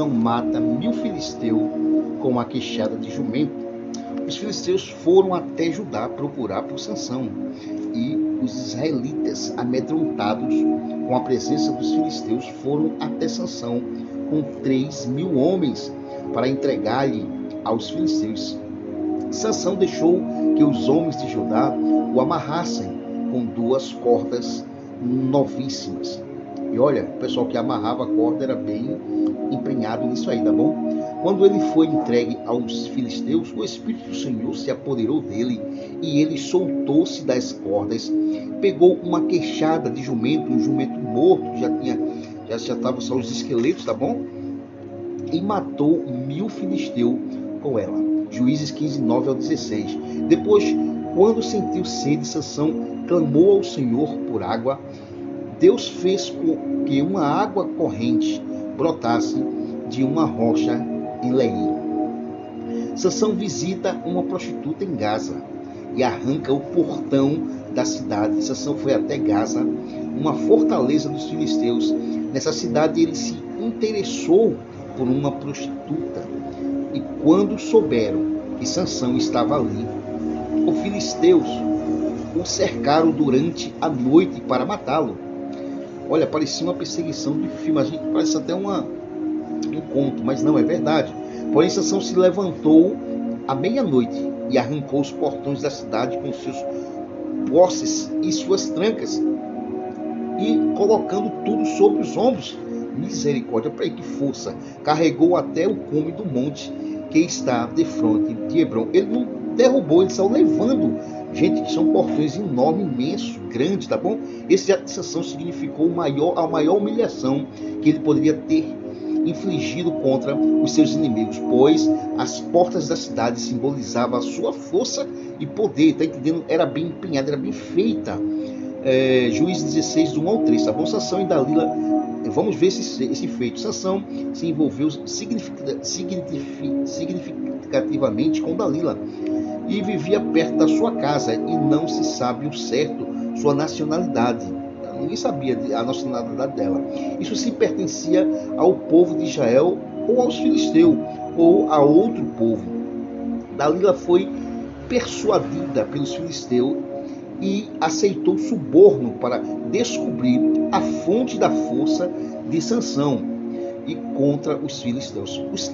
Sansão mata 1000 filisteus com uma queixada de jumento. Os filisteus foram até Judá procurar por Sansão, e os israelitas, amedrontados com a presença dos filisteus, foram até Sansão com 3.000 homens para entregar-lhe aos filisteus. Sansão deixou que os homens de Judá o amarrassem com 2 cordas novíssimas. E olha, o pessoal que amarrava a corda era bem empenhado nisso aí, tá bom? Quando ele foi entregue aos filisteus, o Espírito do Senhor se apoderou dele, e ele soltou-se das cordas, pegou uma queixada de jumento, um jumento morto, já estava só os esqueletos, tá bom? E matou 1000 filisteus com ela. Juízes 15, 9 ao 16. Depois, quando sentiu sede, Sansão clamou ao Senhor por água. Deus fez com que uma água corrente brotasse de uma rocha em Leí. Sansão visita uma prostituta em Gaza e arranca o portão da cidade. Sansão foi até Gaza, uma fortaleza dos filisteus. Nessa cidade ele se interessou por uma prostituta, e quando souberam que Sansão estava ali, os filisteus o cercaram durante a noite para matá-lo. Olha, parecia uma perseguição de filme, a gente parece até um conto, mas não, é verdade. Porém, Sansão se levantou à meia-noite e arrancou os portões da cidade com seus posses e suas trancas, e colocando tudo sobre os ombros. Misericórdia, para aí que força! Carregou até o cume do monte que está defronte de Hebron. Ele não derrubou, ele saiu levando. Gente, que são portões enormes, imensos, grandes, tá bom? Esse ato de Sansão significou a maior humilhação que ele poderia ter infligido contra os seus inimigos, pois as portas da cidade simbolizavam a sua força e poder, tá entendendo? Era bem empenhada, era bem feita. Juízes 16, do 1 ao 3, tá bom? Sansão e Dalila, vamos ver esse feito. Sansão se envolveu significativamente com Dalila e vivia perto da sua casa, e não se sabe o certo sua nacionalidade. Ninguém sabia a nacionalidade dela. Isso se pertencia ao povo de Israel, ou aos filisteus, ou a outro povo. Dalila foi persuadida pelos filisteus e aceitou suborno para descobrir a fonte da força de Sansão e contra os filisteus. As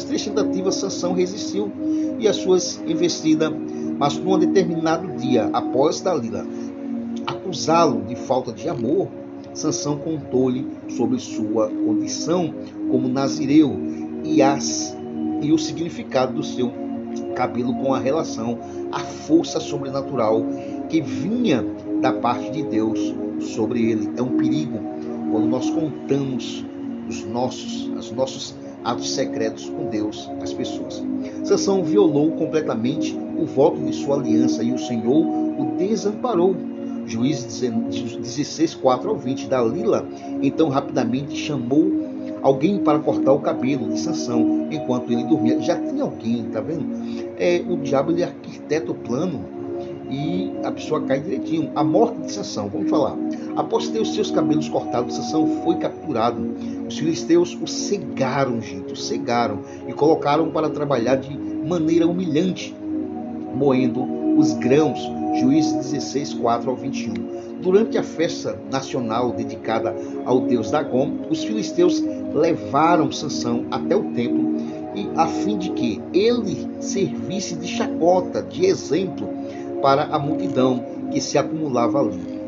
3 tentativas, Sansão resistiu e as suas investidas, mas num determinado dia, após Dalila acusá-lo de falta de amor, Sansão contou-lhe sobre sua condição como nazireu e o significado do seu cabelo com a relação à força sobrenatural que vinha da parte de Deus sobre ele. É um perigo quando nós contamos os nossos atos secretos com Deus às pessoas. Sansão violou completamente o voto de sua aliança, e o Senhor o desamparou. Juízes 16, 4 ao 20. Dalila então rapidamente chamou alguém para cortar o cabelo de Sansão enquanto ele dormia. Já tinha alguém, tá vendo? O diabo, ele arquiteta o plano e a pessoa cai direitinho. A morte de Sansão, vamos falar. Após ter os seus cabelos cortados, Sansão foi capturado. Os filisteus o cegaram, gente, e colocaram para trabalhar de maneira humilhante, moendo os grãos. Juízes 16, 4 ao 21. Durante a festa nacional dedicada ao deus Dagom, os filisteus levaram Sansão até o templo, e a fim de que ele servisse de chacota, de exemplo para a multidão que se acumulava ali.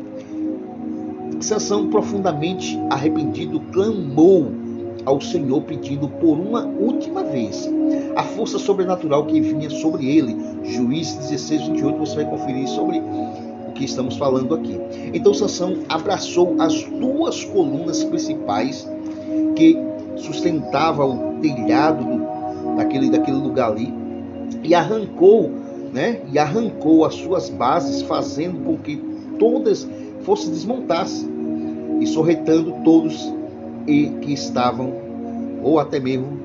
Sansão, profundamente arrependido, clamou ao Senhor, pedindo por uma última vez a força sobrenatural que vinha sobre ele. Juízes 16, 28, você vai conferir sobre o que estamos falando aqui. Então Sansão abraçou as 2 colunas principais que sustentavam o telhado daquele lugar ali, e arrancou as suas bases, fazendo com que todas fossem desmontadas, e sorretando todos que estavam, ou até mesmo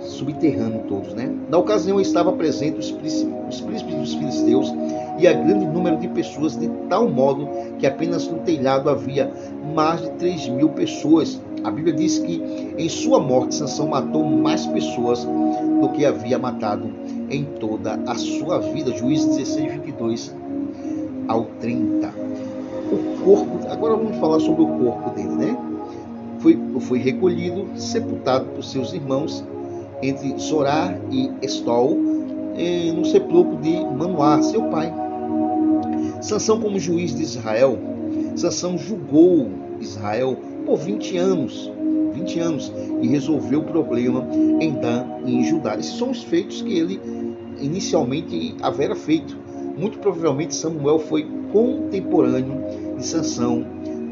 subterrâneo todos, né? Na ocasião estava presente os príncipes dos filisteus e a grande número de pessoas, de tal modo que apenas no telhado havia mais de 3.000 pessoas, A Bíblia diz que em sua morte Sansão matou mais pessoas do que havia matado em toda a sua vida. Juízes 16, 22 ao 30. O corpo, agora vamos falar sobre o corpo dele, né? Foi recolhido, sepultado por seus irmãos entre Zorá e Estol, no sepulcro de Manoá, seu pai. Sansão, como juiz de Israel, Sansão julgou Israel por 20 anos e resolveu o problema em Dan e em Judá. Esses são os feitos que ele inicialmente havera feito. Muito provavelmente Samuel foi contemporâneo de Sansão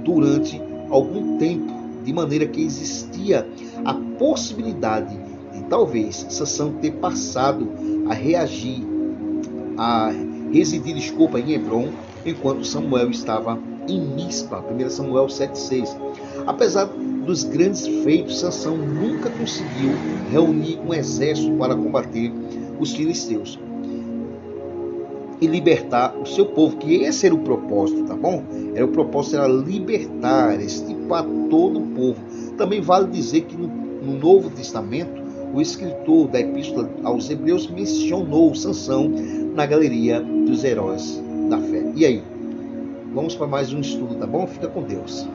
durante algum tempo, de maneira que existia a possibilidade de talvez Sansão ter passado a residir em Hebrom, enquanto Samuel estava em Mispa, 1 Samuel 7,6. Apesar dos grandes feitos, Sansão nunca conseguiu reunir um exército para combater os filisteus e libertar o seu povo, que esse era o propósito, tá bom? O propósito era libertar, extirpar todo o povo. Também vale dizer que no Novo Testamento, o escritor da Epístola aos Hebreus mencionou Sansão na galeria dos heróis da fé. E aí? Vamos para mais um estudo, tá bom? Fica com Deus.